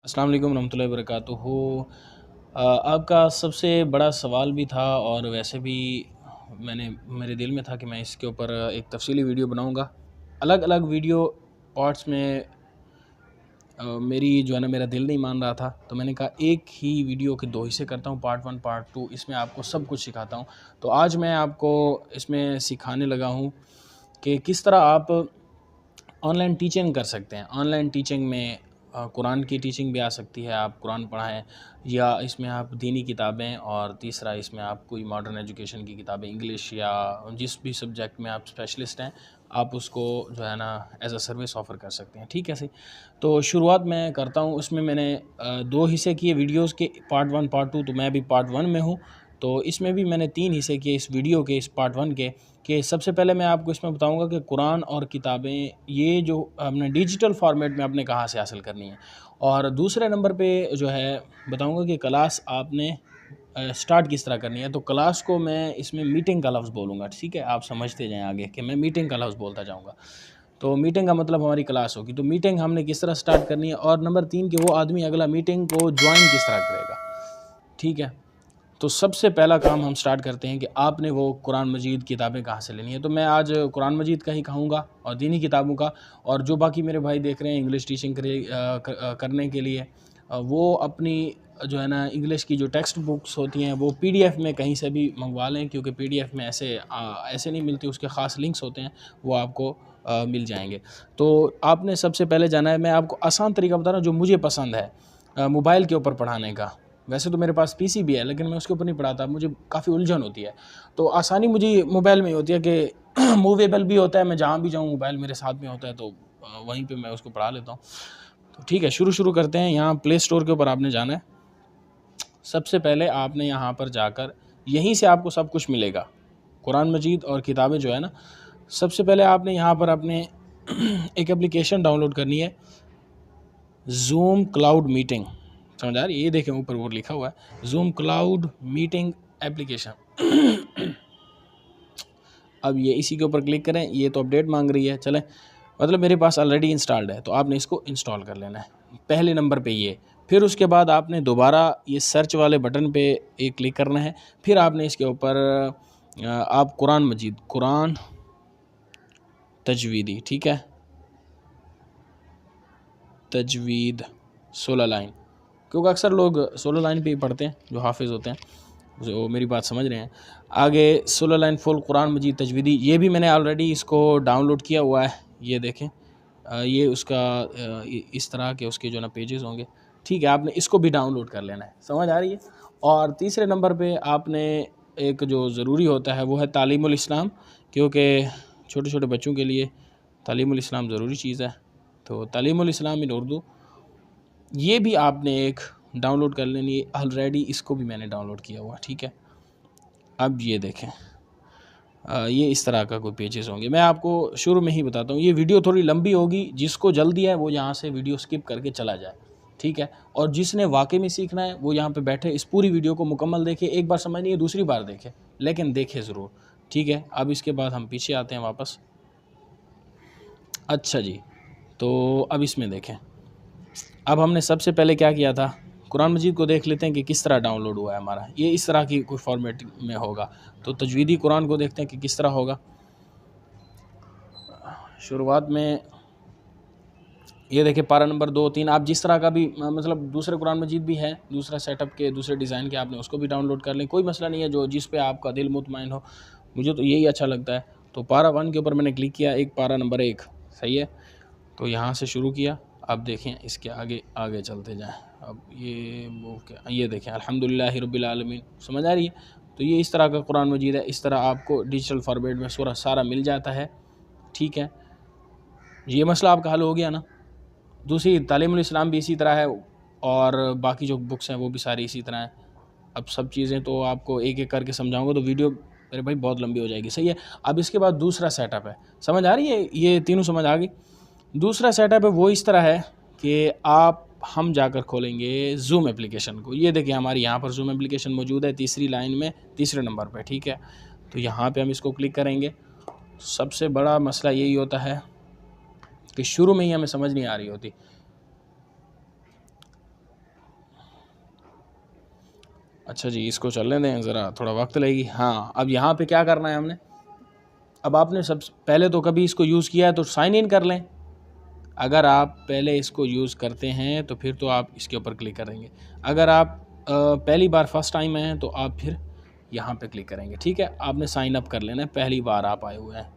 अस्सलाम वालेकुम रहमतुल्लाहि व बरकातुहू। आपका सबसे बड़ा सवाल भी था और वैसे भी मेरे दिल में था कि मैं इसके ऊपर एक तफसीली वीडियो बनाऊंगा। अलग अलग वीडियो पार्ट्स में मेरी जो है ना मेरा दिल नहीं मान रहा था, तो मैंने कहा एक ही वीडियो के दो हिस्से करता हूँ, पार्ट 1 पार्ट 2। इसमें आपको सब कुछ सिखाता हूँ। तो आज मैं आपको इसमें सिखाने लगा हूँ कि किस तरह आप ऑनलाइन टीचिंग कर सकते हैं। ऑनलाइन टीचिंग में कुरान की टीचिंग भी आ सकती है, आप कुरान पढ़ाएँ, या इसमें आप दीनी किताबें, और तीसरा इसमें आप कोई मॉडर्न एजुकेशन की किताबें, इंग्लिश या जिस भी सब्जेक्ट में आप स्पेशलिस्ट हैं, आप उसको जो है ना एज अ सर्विस ऑफ़र कर सकते हैं। ठीक है सही। तो शुरुआत मैं करता हूँ। उसमें मैंने दो हिस्से किए वीडियोज़ के, पार्ट 1 पार्ट 2। तो मैं अभी पार्ट 1 में हूँ। तो इसमें भी मैंने 3 हिस्से किए इस वीडियो के, इस पार्ट 1 के। कि सबसे पहले मैं आपको इसमें बताऊंगा कि कुरान और किताबें ये जो हमने डिजिटल फॉर्मेट में आपने कहाँ से हासिल करनी है, और दूसरे नंबर पे जो है बताऊंगा कि क्लास आपने स्टार्ट किस तरह करनी है। तो क्लास को मैं इसमें मीटिंग का लफ्ज़ बोलूँगा, ठीक है। आप समझते जाएं आगे कि मैं मीटिंग का लफ्ज़ बोलता जाऊँगा। तो मीटिंग का मतलब हमारी क्लास होगी। तो मीटिंग हमने किस तरह स्टार्ट करनी है, और नंबर 3 कि वो आदमी अगला मीटिंग को ज्वाइन किस तरह करेगा। ठीक है। तो सबसे पहला काम हम स्टार्ट करते हैं कि आपने वो कुरान मजीद किताबें कहाँ से लेनी है। तो मैं आज कुरान मजीद का ही कहूँगा और दीनी किताबों का। और जो बाकी मेरे भाई देख रहे हैं इंग्लिश टीचिंग करने के लिए, वो अपनी जो है ना इंग्लिश की जो टेक्स्ट बुक्स होती हैं वो पीडीएफ में कहीं से भी मंगवा लें, क्योंकि पीडीएफ में ऐसे नहीं मिलती, उसके ख़ास लिंक्स होते हैं, वो आपको मिल जाएंगे। तो आपने सबसे पहले जाना है, मैं आपको आसान तरीका बता रहा हूँ जो मुझे पसंद है मोबाइल के ऊपर पढ़ाने का। वैसे तो मेरे पास पीसी भी है, लेकिन मैं उसके ऊपर नहीं पढ़ाता, मुझे काफ़ी उलझन होती है। तो आसानी मुझे मोबाइल में ही होती है कि मूवेबल भी होता है, मैं जहाँ भी जाऊँ मोबाइल मेरे साथ में होता है, तो वहीं पे मैं उसको पढ़ा लेता हूँ। तो ठीक है, शुरू करते हैं। यहाँ प्ले स्टोर के ऊपर आपने जाना है। सबसे पहले आपने यहाँ पर जाकर, यहीं से आपको सब कुछ मिलेगा, कुरान मजीद और किताबें जो है ना। सबसे पहले आपने यहाँ पर अपने एक एप्लीकेशन डाउनलोड करनी है, जूम क्लाउड मीटिंग। समझ आ रही है? ये देखें ऊपर वो लिखा हुआ है जूम क्लाउड मीटिंग एप्लीकेशन। अब ये इसी के ऊपर क्लिक करें। ये तो अपडेट मांग रही है, चलें, मतलब मेरे पास ऑलरेडी इंस्टॉल्ड है, तो आपने इसको इंस्टॉल कर लेना है पहले नंबर पे ये। फिर उसके बाद आपने दोबारा ये सर्च वाले बटन पे एक क्लिक करना है। फिर आपने इसके ऊपर आप कुरान मजीद, कुरान तजवीदी, ठीक है, तजवीद 16 लाइन, क्योंकि अक्सर लोग 16 लाइन पे ही पढ़ते हैं जो हाफिज़ होते हैं, जो मेरी बात समझ रहे हैं। आगे 16 लाइन फुल कुरान मजीद तजवीदी, ये भी मैंने ऑलरेडी इसको डाउनलोड किया हुआ है। ये देखें, ये उसका इस तरह के उसके जो ना पेजेस होंगे। ठीक है, आपने इसको भी डाउनलोड कर लेना है। समझ आ रही है? और तीसरे नंबर पे आपने एक जो ज़रूरी होता है वो है तालीमुल इस्लाम, क्योंकि छोटे छोटे बच्चों के लिए तालीमुल इस्लाम ज़रूरी चीज़ है। तो तालीमुल इस्लाम इन उर्दू, ये भी आपने एक डाउनलोड कर लेनी है। ऑलरेडी इसको भी मैंने डाउनलोड किया हुआ, ठीक है। अब ये देखें, ये इस तरह का कोई पेजेस होंगे। मैं आपको शुरू में ही बताता हूँ, ये वीडियो थोड़ी लंबी होगी, जिसको जल्दी है वो यहाँ से वीडियो स्किप करके चला जाए, ठीक है। और जिसने वाकई में सीखना है वो यहाँ पे बैठे इस पूरी वीडियो को मुकम्मल देखे। एक बार समझ नहीं है दूसरी बार देखे, लेकिन देखे ज़रूर, ठीक है। अब इसके बाद हम पीछे आते हैं वापस। अच्छा जी, तो अब इसमें देखें, अब हमने सबसे पहले क्या किया था, कुरान मजीद को देख लेते हैं कि किस तरह डाउनलोड हुआ है हमारा। ये इस तरह की कोई फॉर्मेट में होगा। तो तजवीदी कुरान को देखते हैं कि किस तरह होगा। शुरुआत में ये देखिए पारा नंबर 2, 3, आप जिस तरह का भी मतलब दूसरे कुरान मजीद भी है, दूसरा सेटअप के, दूसरे डिज़ाइन के, आपने उसको भी डाउनलोड कर लें, कोई मसला नहीं है, जो जिस पे आपका दिल मुतमईन हो। मुझे तो यही अच्छा लगता है। तो पारा 1 के ऊपर मैंने क्लिक किया, एक पारा नंबर 1, सही है। तो यहाँ से शुरू किया। अब देखें इसके आगे आगे चलते जाएं। अब ये वो क्या, ये देखें अल्हम्दुलिल्लाहि रब्बिल आलमीन। समझ आ रही है? तो ये इस तरह का कुरान मजीद है। इस तरह आपको डिजिटल फॉर्मेट में सूरा सारा मिल जाता है, ठीक है। ये मसला आपका हल हो गया ना। दूसरी तालीमुल इस्लाम भी इसी तरह है, और बाकी जो बुक्स हैं वो भी सारी इसी तरह हैं। अब सब चीज़ें तो आपको एक एक करके समझाऊंगा तो वीडियो मेरे भाई बहुत लंबी हो जाएगी, सही है। अब इसके बाद दूसरा सेटअप है, समझ आ रही है? ये तीनों समझ आ गई। दूसरा सेटअप है वो इस तरह है कि हम जाकर खोलेंगे जूम एप्लीकेशन को। ये देखिए हमारी यहाँ पर जूम एप्लीकेशन मौजूद है, तीसरी लाइन में, तीसरे नंबर पर, ठीक है। तो यहाँ पे हम इसको क्लिक करेंगे। सबसे बड़ा मसला यही होता है कि शुरू में ही हमें समझ नहीं आ रही होती। अच्छा जी, इसको चलने दें, ज़रा थोड़ा वक्त लगेगी। हाँ, अब यहाँ पे क्या करना है हमने, अब आपने सब पहले तो कभी इसको यूज़ किया है तो साइन इन कर लें। अगर आप पहले इसको यूज़ करते हैं तो फिर तो आप इसके ऊपर क्लिक करेंगे। अगर आप पहली बार फर्स्ट टाइम आए हैं तो आप फिर यहाँ पे क्लिक करेंगे। ठीक है, आपने साइन अप कर लेना है, पहली बार आप आए हुए हैं,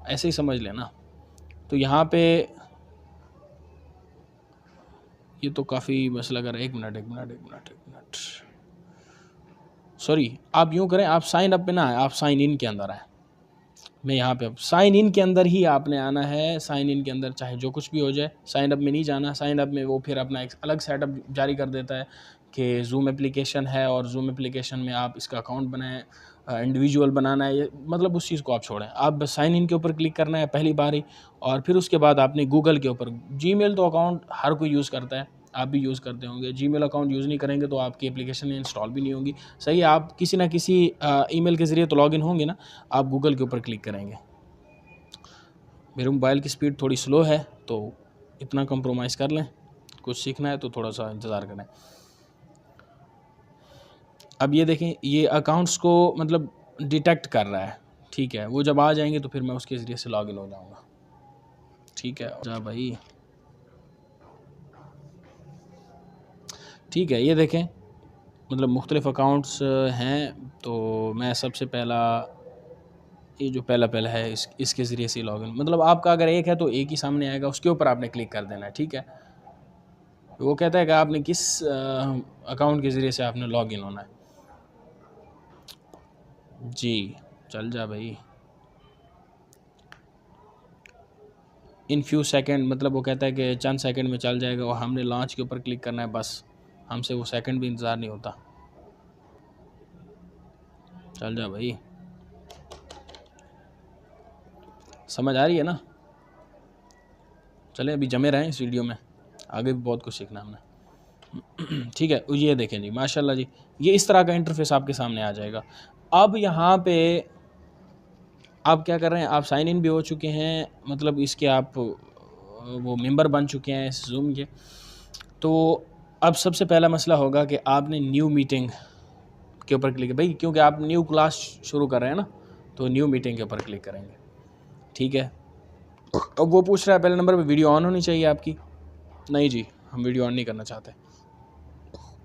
ऐसे ही समझ लेना। तो यहाँ पे ये तो काफ़ी मसला कर, एक मिनट, सॉरी, आप यूँ करें, आप साइन अप पे ना आए, आप साइन इन के अंदर आए। मैं यहाँ पे अब साइन इन के अंदर ही आपने आना है। साइन इन के अंदर चाहे जो कुछ भी हो जाए, साइन अप में नहीं जाना। साइन अप में वो फिर अपना एक अलग सेटअप जारी कर देता है कि जूम एप्लीकेशन है और जूम एप्लीकेशन में आप इसका अकाउंट बनाएं, इंडिविजुअल बनाना है, मतलब उस चीज़ को आप छोड़ें। आप बस साइन इन के ऊपर क्लिक करना है पहली बार ही, और फिर उसके बाद आपने गूगल के ऊपर, जीमेल तो अकाउंट हर कोई यूज़ करता है, आप भी यूज़ करते होंगे। जीमेल अकाउंट यूज़ नहीं करेंगे तो आपकी एप्लीकेशन इंस्टॉल भी नहीं होगी। सही है, आप किसी ना किसी ईमेल के ज़रिए तो लॉगिन होंगे ना। आप गूगल के ऊपर क्लिक करेंगे। मेरे मोबाइल की स्पीड थोड़ी स्लो है तो इतना कंप्रोमाइज़ कर लें, कुछ सीखना है तो थोड़ा सा इंतज़ार करें। अब ये देखें, ये अकाउंट्स को मतलब डिटेक्ट कर रहा है। ठीक है, वो जब आ जाएंगे तो फिर मैं उसके ज़रिए से लॉगिन हो जाऊँगा। ठीक है जा भाई, ठीक है। ये देखें, मतलब मुख्तलिफ़ अकाउंट्स हैं, तो मैं सबसे पहला, ये जो पहला है इसके ज़रिए से लॉगिन, मतलब आपका अगर एक है तो एक ही सामने आएगा, उसके ऊपर आपने क्लिक कर देना है। ठीक है, वो कहता है कि आपने किस अकाउंट के ज़रिए से आपने लॉगिन होना है। जी, चल जा भाई, इन फ्यू सेकंड, मतलब वो कहता है कि चंद सेकंड में चल जाएगा, और हमने लॉन्च के ऊपर क्लिक करना है बस, हमसे वो सेकंड भी इंतज़ार नहीं होता। चल जा भाई, समझ आ रही है ना। चले अभी जमे रहें इस वीडियो में, आगे भी बहुत कुछ सीखना हमने। ठीक है, ये देखें जी, माशाल्लाह जी, ये इस तरह का इंटरफेस आपके सामने आ जाएगा। अब यहाँ पे आप क्या कर रहे हैं, आप साइन इन भी हो चुके हैं, मतलब इसके आप वो मेंबर बन चुके हैं इस जूम के। तो अब सबसे पहला मसला होगा कि आपने न्यू मीटिंग के ऊपर क्लिक, भाई क्योंकि आप न्यू क्लास शुरू कर रहे हैं ना, तो न्यू मीटिंग के ऊपर क्लिक करेंगे। ठीक है, अब वो पूछ रहा है पहले नंबर पे वीडियो ऑन होनी चाहिए आपकी। नहीं जी, हम वीडियो ऑन नहीं करना चाहते।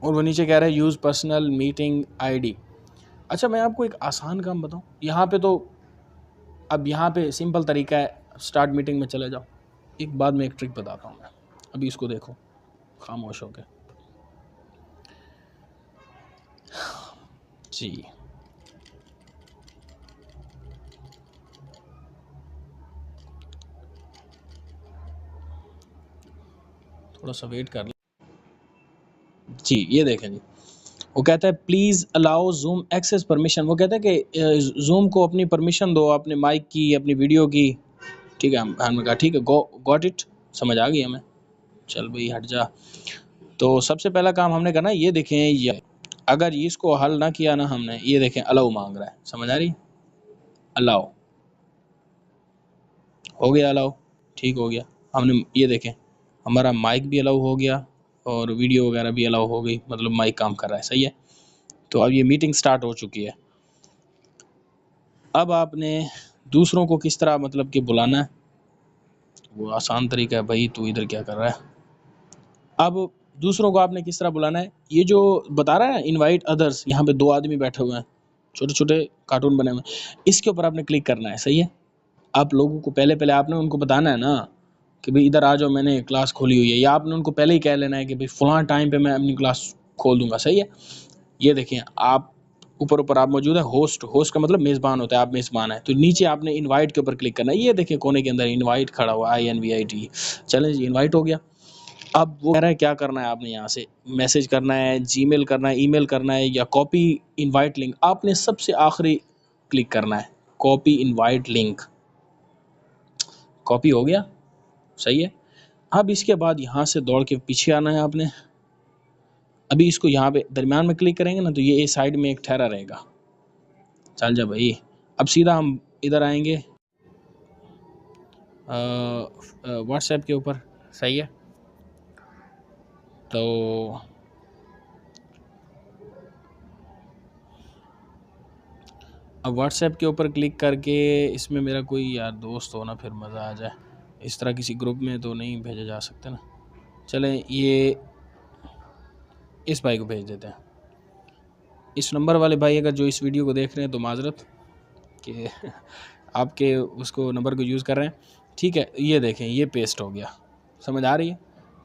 और वो नीचे कह रहा है यूज़ पर्सनल मीटिंग आईडी। अच्छा, मैं आपको एक आसान काम बताऊं, यहाँ पे तो, अब यहाँ पे सिंपल तरीका है, स्टार्ट मीटिंग में चले जाओ। एक बाद में एक ट्रिक बताता हूँ मैं, अभी इसको देखो खामोश होके। जी, थोड़ा सा वेट कर ले। जी, ये देखें जी, वो कहता है please allow Zoom access permission. वो कहता है कि जूम को अपनी परमिशन दो, अपने माइक की, अपनी वीडियो की। ठीक है, हमने कहा ठीक है, गॉट इट, समझ आ गई हमें, चल भाई हट जा। तो सबसे पहला काम हमने करना है, ये देखें, ये अगर इसको हल ना किया ना हमने, ये देखें अलाउ मांग रहा है, समझ आ रही, अलाउ हो गया, अलाउ ठीक हो गया। हमने ये देखें, हमारा माइक भी अलाउ हो गया और वीडियो वगैरह भी अलाउ हो गई, मतलब माइक काम कर रहा है। सही है, तो अब ये मीटिंग स्टार्ट हो चुकी है। अब आपने दूसरों को किस तरह मतलब कि बुलाना है, वो आसान तरीका है। भाई तू इधर क्या कर रहा है। अब दूसरों को आपने किस तरह बुलाना है, ये जो बता रहा है इनवाइट अदर्स, यहाँ पे दो आदमी बैठे हुए हैं, छोटे छोटे कार्टून बने हुए हैं, इसके ऊपर आपने क्लिक करना है। सही है, आप लोगों को पहले पहले आपने उनको बताना है ना कि भाई इधर आ जाओ, मैंने क्लास खोली हुई है, या आपने उनको पहले ही कह लेना है कि भाई फलां टाइम पे मैं अपनी क्लास खोल दूंगा। सही है, ये देखें, आप ऊपर ऊपर आप मौजूद है, होस्ट, होस्ट का मतलब मेज़बान होता है, आप मेज़बान है, तो नीचे आपने इनवाइट के ऊपर क्लिक करना है। ये देखें कोने के अंदर इनवाइट खड़ा हुआ, INVIT, चलें जी, इनवाइट हो गया। अब वो कह रहा है क्या करना है, आपने यहाँ से मैसेज करना है, जीमेल करना है, ईमेल करना है, या कॉपी इनवाइट लिंक, आपने सबसे आखिरी क्लिक करना है, कॉपी इनवाइट लिंक। कॉपी हो गया, सही है। अब इसके बाद यहाँ से दौड़ के पीछे आना है आपने। अभी इसको यहाँ पे दरमियान में क्लिक करेंगे ना, तो ये साइड में एक ठहरा रहेगा। चल जा भाई, अब सीधा हम इधर आएंगे व्हाट्सएप के ऊपर। सही है, तो अब व्हाट्सएप के ऊपर क्लिक करके इसमें मेरा कोई यार दोस्त हो ना, फिर मज़ा आ जाए। इस तरह किसी ग्रुप में तो नहीं भेजे जा सकते ना। चलें, ये इस भाई को भेज देते हैं। इस नंबर वाले भाई अगर जो इस वीडियो को देख रहे हैं तो माजरत कि आपके उसको नंबर को यूज़ कर रहे हैं, ठीक है। ये देखें, ये पेस्ट हो गया, समझ आ रही है।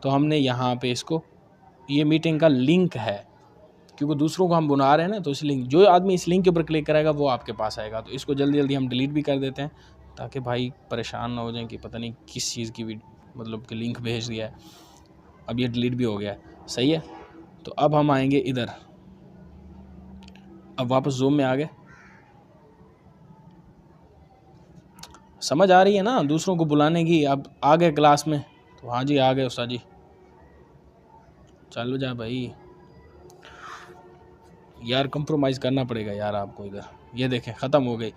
तो हमने यहाँ पे इसको, ये मीटिंग का लिंक है, क्योंकि दूसरों को हम बुला रहे हैं ना, तो इस लिंक, जो आदमी इस लिंक के ऊपर क्लिक करेगा वो आपके पास आएगा। तो इसको जल्दी जल्दी हम डिलीट भी कर देते हैं, ताकि भाई परेशान ना हो जाएं कि पता नहीं किस चीज़ की मतलब कि लिंक भेज दिया है। अब ये डिलीट भी हो गया है, सही है। तो अब हम आएंगे इधर, अब वापस ज़ूम में आ गए। समझ आ रही है ना दूसरों को बुलाने की। अब आ गए क्लास में, तो हाँ जी आ गए उस्ताद जी, चलो जा भाई। यार कंप्रोमाइज़ करना पड़ेगा यार आपको। इधर ये देखें ख़त्म हो गई,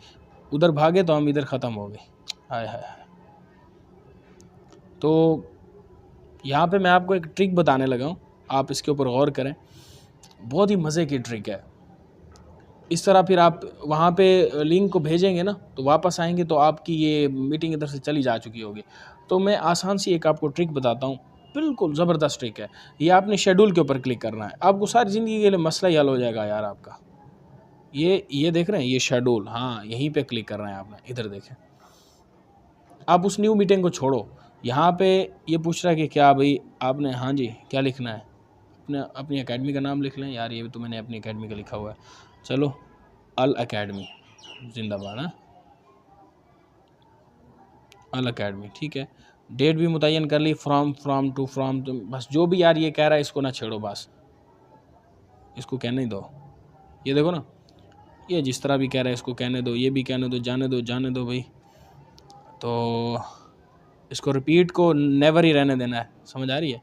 उधर भागे तो हम इधर ख़त्म हो गई। हाय हाय हाय। तो यहाँ पे मैं आपको एक ट्रिक बताने लगा हूँ, आप इसके ऊपर गौर करें, बहुत ही मज़े की ट्रिक है। इस तरह फिर आप वहाँ पे लिंक को भेजेंगे ना, तो वापस आएंगे तो आपकी ये मीटिंग इधर से चली जा चुकी होगी। तो मैं आसान सी एक आपको ट्रिक बताता हूँ, बिल्कुल ज़बरदस्त ट्रिक है। ये आपने शेड्यूल के ऊपर क्लिक करना है, आपको सारी ज़िंदगी के लिए मसला ही हल हो जाएगा यार आपका। ये देख रहे हैं, ये शेड्यूल, हाँ यहीं पे क्लिक करना है आपने। इधर देखें, आप उस न्यू मीटिंग को छोड़ो, यहाँ पे ये पूछ रहा है कि क्या भाई आपने, हाँ जी क्या लिखना है, अपनी एकेडमी का नाम लिख लें। यार ये तो मैंने अपनी एकेडमी का लिखा हुआ है, चलो अल एकेडमी जिंदाबाद है, अल एकेडमी, ठीक है। डेट भी मुतय्यन कर ली, फ्रॉम टू, बस जो भी यार ये कह रहा है इसको ना छेड़ो, बस इसको कहने ही दो। ये देखो ना, ये जिस तरह भी कह रहा है इसको कहने दो, ये भी कहने दो, जाने दो भाई। तो इसको रिपीट को नेवर ही रहने देना है, समझ आ रही है।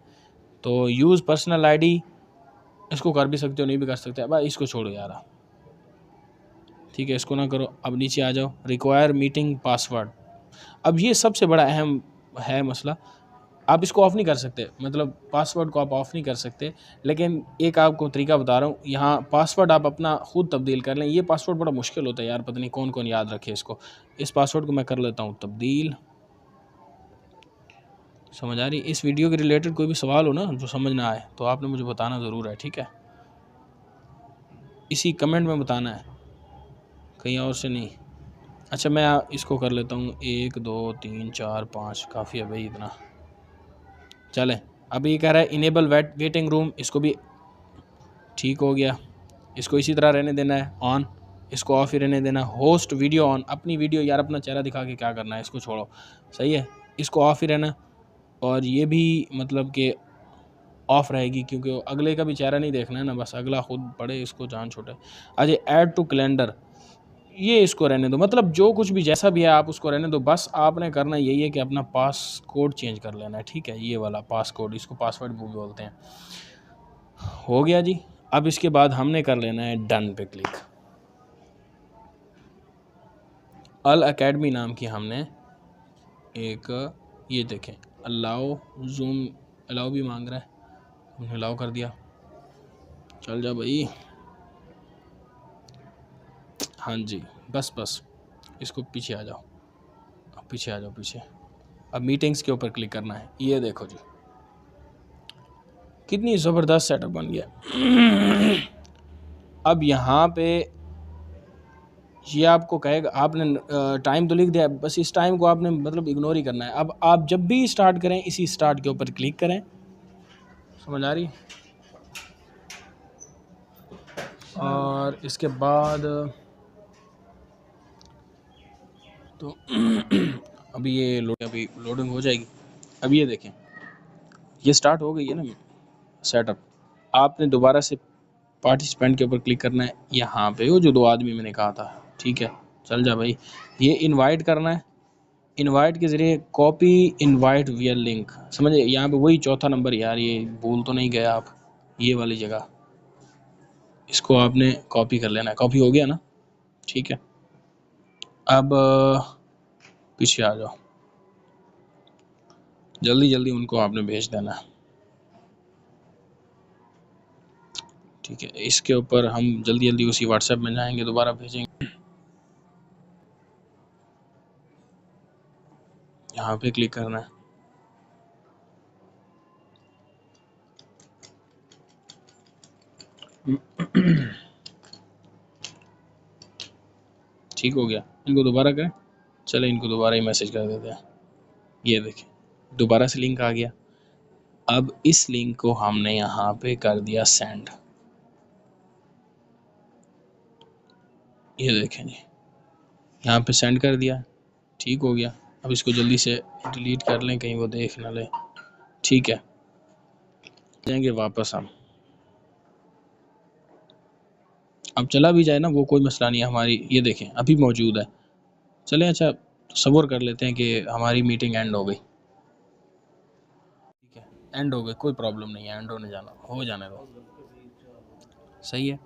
तो यूज़ पर्सनल आईडी, इसको कर भी सकते हो, नहीं भी कर सकते, अब इसको छोड़ो यार, ठीक है, इसको ना करो। अब नीचे आ जाओ, रिक्वायर मीटिंग पासवर्ड। अब ये सबसे बड़ा अहम है मसला, आप इसको ऑफ़ नहीं कर सकते, मतलब पासवर्ड को आप ऑफ़ नहीं कर सकते। लेकिन एक आपको तरीका बता रहा हूँ, यहाँ पासवर्ड आप अपना ख़ुद तब्दील कर लें। ये पासवर्ड बड़ा मुश्किल होता है यार, पता नहीं कौन कौन याद रखे इसको। इस पासवर्ड को मैं कर लेता हूँ तब्दील, समझ आ रही। इस वीडियो के रिलेटेड कोई भी सवाल हो ना जो समझ ना आए, तो आपने मुझे बताना ज़रूर है, ठीक है। इसी कमेंट में बताना है, कहीं और से नहीं। अच्छा मैं इसको कर लेता हूँ 1 2 3 4 5, काफ़ी है भाई इतना। चलें, अब ये कह रहा है इनेबल वेटिंग रूम, इसको भी ठीक हो गया। इसको इसी तरह रहने देना है ऑन, इसको ऑफ ही रहने देना। होस्ट वीडियो ऑन, अपनी वीडियो यार अपना चेहरा दिखा के क्या करना है, इसको छोड़ो, सही है, इसको ऑफ ही रहना। और ये भी मतलब कि ऑफ रहेगी, क्योंकि अगले का भी चेहरा नहीं देखना है ना, बस अगला खुद पढ़े, इसको जान छोटे। अच्छा ऐड टू कैलेंडर, ये इसको रहने दो, मतलब जो कुछ भी जैसा भी है आप उसको रहने दो। बस आपने करना यही है कि अपना पास कोड चेंज कर लेना है, ठीक है। ये वाला पास कोड, इसको पासवर्ड भी बोलते हैं। हो गया जी। अब इसके बाद हमने कर लेना है डन पे क्लिक। अल एकेडमी नाम की हमने एक, ये देखें अलाउ जूम, अलाउ भी मांग रहा है, हमने अलाउ कर दिया। चल जा भाई, हाँ जी, बस इसको पीछे आ जाओ, पीछे आ जाओ पीछे। अब मीटिंग्स के ऊपर क्लिक करना है। ये देखो जी कितनी ज़बरदस्त सेटअप बन गया। अब यहाँ पे ये आपको कहेगा, आपने टाइम तो लिख दिया, बस इस टाइम को आपने मतलब इग्नोर ही करना है। अब आप जब भी स्टार्ट करें इसी स्टार्ट के ऊपर क्लिक करें, समझ आ रही। और इसके बाद तो अभी ये अभी लोडिंग हो जाएगी। अब ये देखें, ये स्टार्ट हो गई है ना सेटअप। आपने दोबारा से पार्टिसिपेंट के ऊपर क्लिक करना है, यहाँ पे वो जो 2 आदमी मैंने कहा था, ठीक है। चल जा भाई, ये इनवाइट करना है, इनवाइट के ज़रिए कॉपी इनवाइट वियर लिंक, समझे। यहाँ पे वही चौथा नंबर, यार ये भूल तो नहीं गए आप, ये वाली जगह इसको आपने कॉपी कर लेना है। कॉपी हो गया ना, ठीक है। अब पीछे आ जाओ, जल्दी जल्दी उनको आपने भेज देना है, ठीक है। इसके ऊपर हम जल्दी जल्दी उसी व्हाट्सएप में जाएंगे, दोबारा भेजेंगे। यहाँ पे क्लिक करना है। ठीक हो गया, इनको दोबारा करें। चले इनको दोबारा ही मैसेज कर देते हैं। ये देखें दोबारा से लिंक आ गया। अब इस लिंक को हमने यहाँ पे कर दिया सेंड। ये देखें जी, यहाँ पे सेंड कर दिया, ठीक हो गया। अब इसको जल्दी से डिलीट कर लें, कहीं वो देख ना ले। ठीक है, जाएंगे वापस हम। अब चला भी जाए ना वो कोई मसला नहीं है, हमारी ये देखें अभी मौजूद है। चलें अच्छा सब्र कर लेते हैं कि हमारी मीटिंग एंड हो गई। ठीक है, एंड हो गई, कोई प्रॉब्लम नहीं है, एंड होने जाना हो जाने दो। सही है,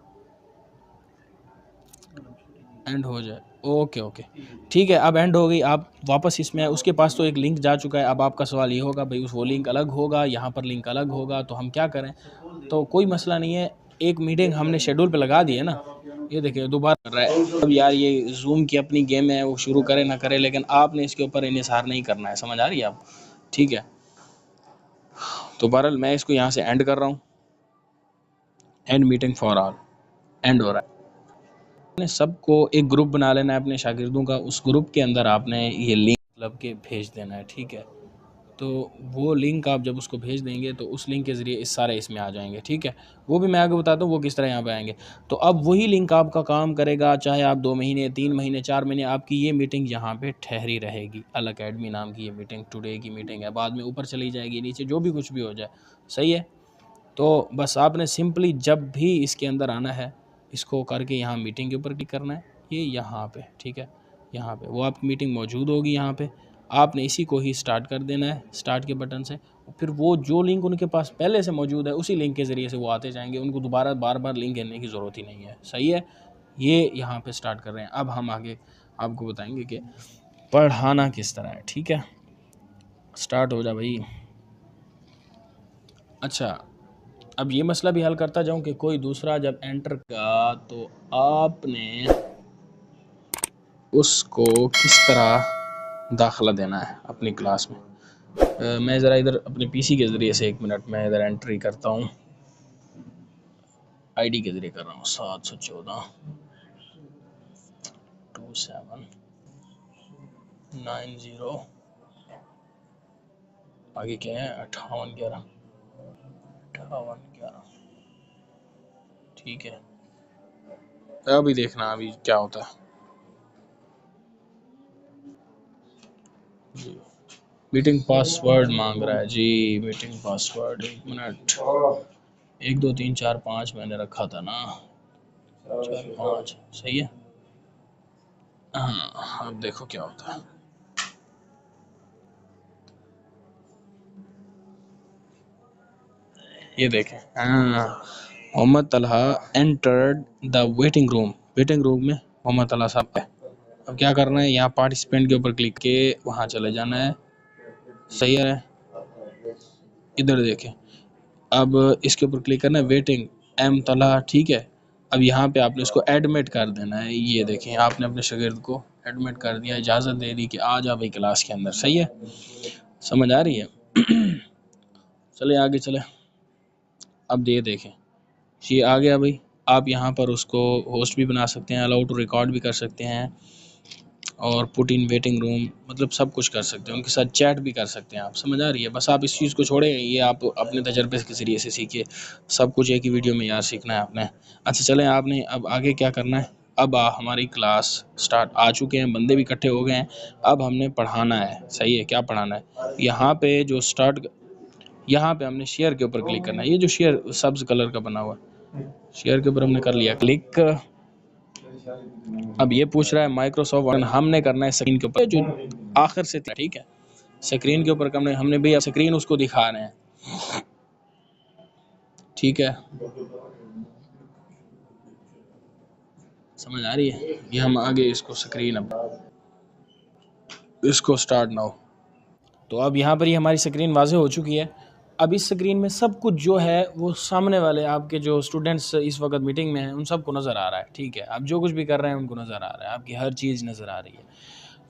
एंड हो जाए। ओके ओके ठीक है, अब एंड हो गई। आप वापस इसमें आए, उसके पास तो एक लिंक जा चुका है। अब आपका सवाल ये होगा भाई उस वो लिंक अलग होगा, यहाँ पर लिंक अलग होगा, तो हम क्या करें? तो कोई मसला नहीं है, एक मीटिंग हमने शेड्यूल पे लगा दी है ना। ये देखिए दोबारा कर रहा है। अब यार ये जूम की अपनी गेम है, वो शुरू करे ना करे, लेकिन आपने इसके ऊपर इन्हिसार नहीं करना है, समझ आ रही है आप? ठीक है, तो बहरहाल मैं इसको यहाँ से एंड कर रहा हूँ। And meeting for all, and हो रहा है। आपने सबको एक ग्रुप बना लेना है अपने शागिर्दों का, उस ग्रुप के अंदर आपने ये लिंक मतलब के भेज देना है। ठीक है, तो वो लिंक आप जब उसको भेज देंगे तो उस लिंक के ज़रिए इस सारे इसमें आ जाएंगे। ठीक है, वो भी मैं आगे बताता हूँ वो किस तरह यहाँ पे आएंगे। तो अब वही लिंक आपका काम करेगा, चाहे आप 2 महीने 3 महीने 4 महीने आपकी ये मीटिंग यहाँ पे ठहरी रहेगी। अल अकेडमी नाम की ये मीटिंग टुडे की मीटिंग है, बाद में ऊपर चली जाएगी, नीचे जो भी कुछ भी हो जाए। सही है, तो बस आपने सिंपली जब भी इसके अंदर आना है इसको करके यहाँ मीटिंग के ऊपर क्लिक करना है, ये यहाँ पे। ठीक है, यहाँ पे वो आपकी मीटिंग मौजूद होगी। यहाँ पे आपने इसी को ही स्टार्ट कर देना है, स्टार्ट के बटन से। फिर वो जो लिंक उनके पास पहले से मौजूद है उसी लिंक के ज़रिए से वो आते जाएंगे, उनको दोबारा बार बार लिंक देने की ज़रूरत ही नहीं है। सही है, ये यहाँ पे स्टार्ट कर रहे हैं। अब हम आगे आपको बताएंगे कि पढ़ाना किस तरह है। ठीक है, स्टार्ट हो जा भाई। अच्छा, अब ये मसला भी हल करता जाऊं कि कोई दूसरा जब एंटर का तो आपने उसको किस तरह दाखिला देना है अपनी क्लास में। मैं ज़रा इधर अपने पीसी के ज़रिए से 1 मिनट मैं इधर एंट्री करता हूँ, आईडी के ज़रिए कर रहा हूँ 714 2790 आगे क्या है 5811 5811। ठीक है, अभी देखना अभी क्या होता है जी। मीटिंग पासवर्ड मांग रहा है जी, मीटिंग पासवर्ड 1 मिनट। 1 2 3 4 5 मैंने रखा था ना, 4 5 सही है। हाँ, अब देखो क्या होता है। ये देखें, हाँ, Mohammad Talha entered the waiting room. Waiting room में मोहम्मद तलहा साहब है। अब क्या करना है, यहाँ पार्टिसिपेंट के ऊपर क्लिक के वहाँ चले जाना है। सही है, इधर देखें, अब इसके ऊपर क्लिक करना है, वेटिंग एम तलहा। ठीक है, अब यहाँ पे आपने उसको एडमिट कर देना है। ये देखें आपने अपने शागिर्द को एडमिट कर दिया, इजाज़त दे दी कि आ जा भाई क्लास के अंदर। सही है, समझ आ रही है? चले आगे चले। अब ये देखें, ये आ गया भाई। आप यहाँ पर उसको होस्ट भी बना सकते हैं, अलाउ टू रिकॉर्ड भी कर सकते हैं, और पुट इन वेटिंग रूम, मतलब सब कुछ कर सकते हैं, उनके साथ चैट भी कर सकते हैं आप। समझ आ रही है? बस आप इस चीज़ को छोड़े, ये आप अपने तजर्बे के ज़रिए से सीखिए। सब कुछ एक ही वीडियो में यार सीखना है आपने। अच्छा चलें, आपने अब आगे क्या करना है। अब हमारी क्लास स्टार्ट आ चुके हैं, बंदे भी इकट्ठे हो गए हैं। अब हमने पढ़ाना है। सही है, क्या पढ़ाना है? यहाँ पे जो स्टार्ट, यहाँ पे हमने शेयर के ऊपर क्लिक करना है। ये जो शेयर सब्ज कलर का बना हुआ है, शेयर के ऊपर हमने कर लिया क्लिक। अब ये पूछ रहा है माइक्रोसॉफ्ट वर्ड, हमने करना है स्क्रीन के ऊपर जो आखिर से। ठीक है, स्क्रीन के ऊपर हमने भी स्क्रीन उसको दिखा रहे हैं। ठीक है, समझ आ रही है? ये हम आगे इसको स्क्रीन, अब इसको स्टार्ट नाउ। तो अब यहाँ पर ही हमारी स्क्रीन वाज़ेह हो चुकी है। अब इस स्क्रीन में सब कुछ जो है वो सामने वाले आपके जो स्टूडेंट्स इस वक्त मीटिंग में हैं उन सबको नज़र आ रहा है। ठीक है, आप जो कुछ भी कर रहे हैं उनको नज़र आ रहा है, आपकी हर चीज़ नज़र आ रही है।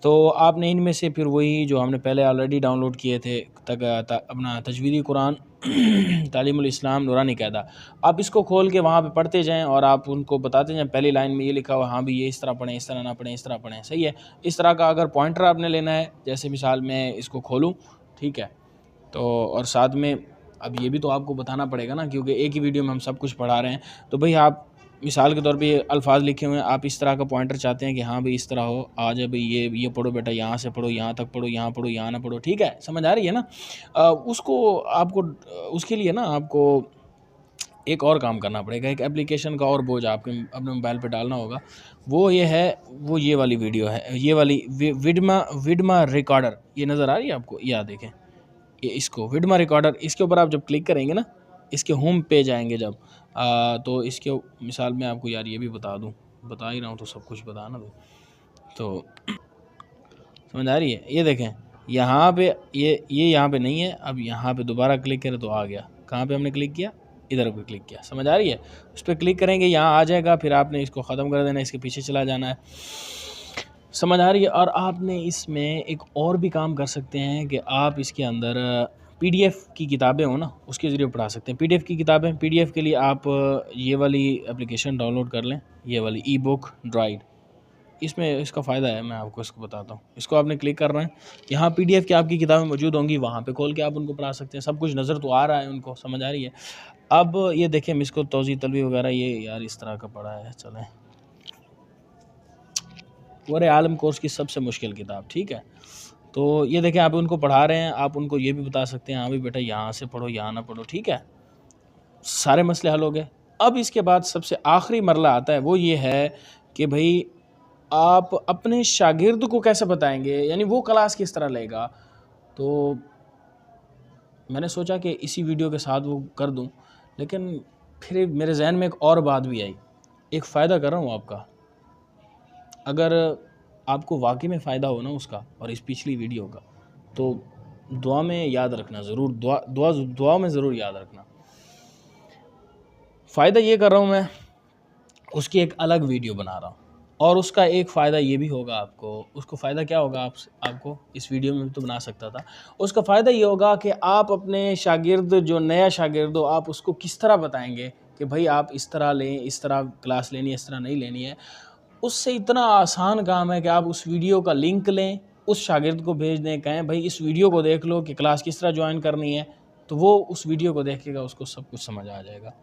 तो आपने इनमें से फिर वही जो हमने पहले ऑलरेडी डाउनलोड किए थे अपना तजवीदी कुरान तालीमुल इस्लाम नूरानी कायदा, आप इसको खोल के वहाँ पे पढ़ते जाएं और आप उनको बताते जाएं पहली लाइन में ये लिखा हुआ हाँ भी ये इस तरह पढ़ें, इस तरह ना पढ़ें, इस तरह पढ़ें, सही है। इस तरह का अगर पॉइंटर आपने लेना है, जैसे मिसाल मैं इसको खोलूँ, ठीक है, तो और साथ में अब ये भी तो आपको बताना पड़ेगा ना, क्योंकि एक ही वीडियो में हम सब कुछ पढ़ा रहे हैं। तो भाई आप मिसाल के तौर पे ये अल्फाज लिखे हुए हैं, आप इस तरह का पॉइंटर चाहते हैं कि हाँ भाई इस तरह हो, आ जाए भाई ये पढ़ो बेटा, यहाँ से पढ़ो, यहाँ तक पढ़ो, यहाँ पढ़ो, यहाँ ना पढ़ो, ठीक है, समझ आ रही है ना। उसको आपको उसके लिए ना आपको एक और काम करना पड़ेगा, एक एप्लीकेशन का और बोझ आपके अपने मोबाइल पे डालना होगा। वो ये है, वो ये वाली वीडियो है, ये वाली विडमा रिकॉर्डर, ये नज़र आ रही है आपको, या देखें ये इसको विडमा रिकॉर्डर, इसके ऊपर आप जब क्लिक करेंगे ना, इसके होम पेज आएंगे जब तो इसके मिसाल में आपको यार ये भी बता ही रहा हूँ तो सब कुछ बताना तो समझ आ रही है। ये देखें यहाँ पे ये यहाँ पे नहीं है, अब यहाँ पे दोबारा क्लिक करें तो आ गया। कहाँ पे हमने क्लिक किया, इधर पे क्लिक किया, समझ आ रही है। उस पर क्लिक करेंगे, यहाँ आ जाएगा, फिर आपने इसको ख़त्म कर देना, इसके पीछे चला जाना है, समझ आ रही है। और आपने इसमें एक और भी काम कर सकते हैं कि आप इसके अंदर पीडीएफ की किताबें हो ना, उसके ज़रिए पढ़ा सकते हैं। पीडीएफ की किताबें, पीडीएफ के लिए आप ये वाली एप्लीकेशन डाउनलोड कर लें, ये वाली ई बुक ड्राइड। इसमें इसका फ़ायदा है, मैं आपको इसको बताता हूँ। इसको आपने क्लिक करना है, यहाँ पीडीएफ की आपकी किताबें मौजूद होंगी, वहाँ पे खोल के आप उनको पढ़ा सकते हैं। सब कुछ नज़र तो आ रहा है उनको, समझ आ रही है। अब ये देखें इसको तौज़ी तलवी वगैरह, ये यार इस तरह का पढ़ा है, चलें पूरे आलम कोर्स की सबसे मुश्किल किताब, ठीक है। तो ये देखें आप उनको पढ़ा रहे हैं, आप उनको ये भी बता सकते हैं हाँ भाई बेटा यहाँ से पढ़ो, यहाँ ना पढ़ो, ठीक है, सारे मसले हल हो गए। अब इसके बाद सबसे आखिरी मरला आता है, वो ये है कि भाई आप अपने शागिर्द को कैसे बताएंगे, यानी वो क्लास किस तरह लेगा। तो मैंने सोचा कि इसी वीडियो के साथ वो कर दूं, लेकिन फिर मेरे जहन में एक और बात भी आई। एक फ़ायदा कर रहा हूँ आपका, अगर आपको वाकई में फ़ायदा हो ना उसका और इस पिछली वीडियो का, तो दुआ में याद रखना ज़रूर, दुआ में ज़रूर याद रखना। फ़ायदा ये कर रहा हूँ मैं, उसकी एक अलग वीडियो बना रहा हूँ, और उसका एक फ़ायदा ये भी होगा आपको। उसको फ़ायदा क्या होगा, आपको इस वीडियो में भी तो बना सकता था। उसका फ़ायदा ये होगा कि आप अपने शागिर्द, जो नया शागिर्द हो, आप उसको किस तरह बताएंगे कि भाई आप इस तरह लें, इस तरह क्लास लेनी है, इस तरह नहीं लेनी है। उससे इतना आसान काम है कि आप उस वीडियो का लिंक लें, उस शागिर्द को भेज दें, कहें भाई इस वीडियो को देख लो कि क्लास किस तरह ज्वाइन करनी है, तो वो उस वीडियो को देखेगा, उसको सब कुछ समझ आ जाएगा।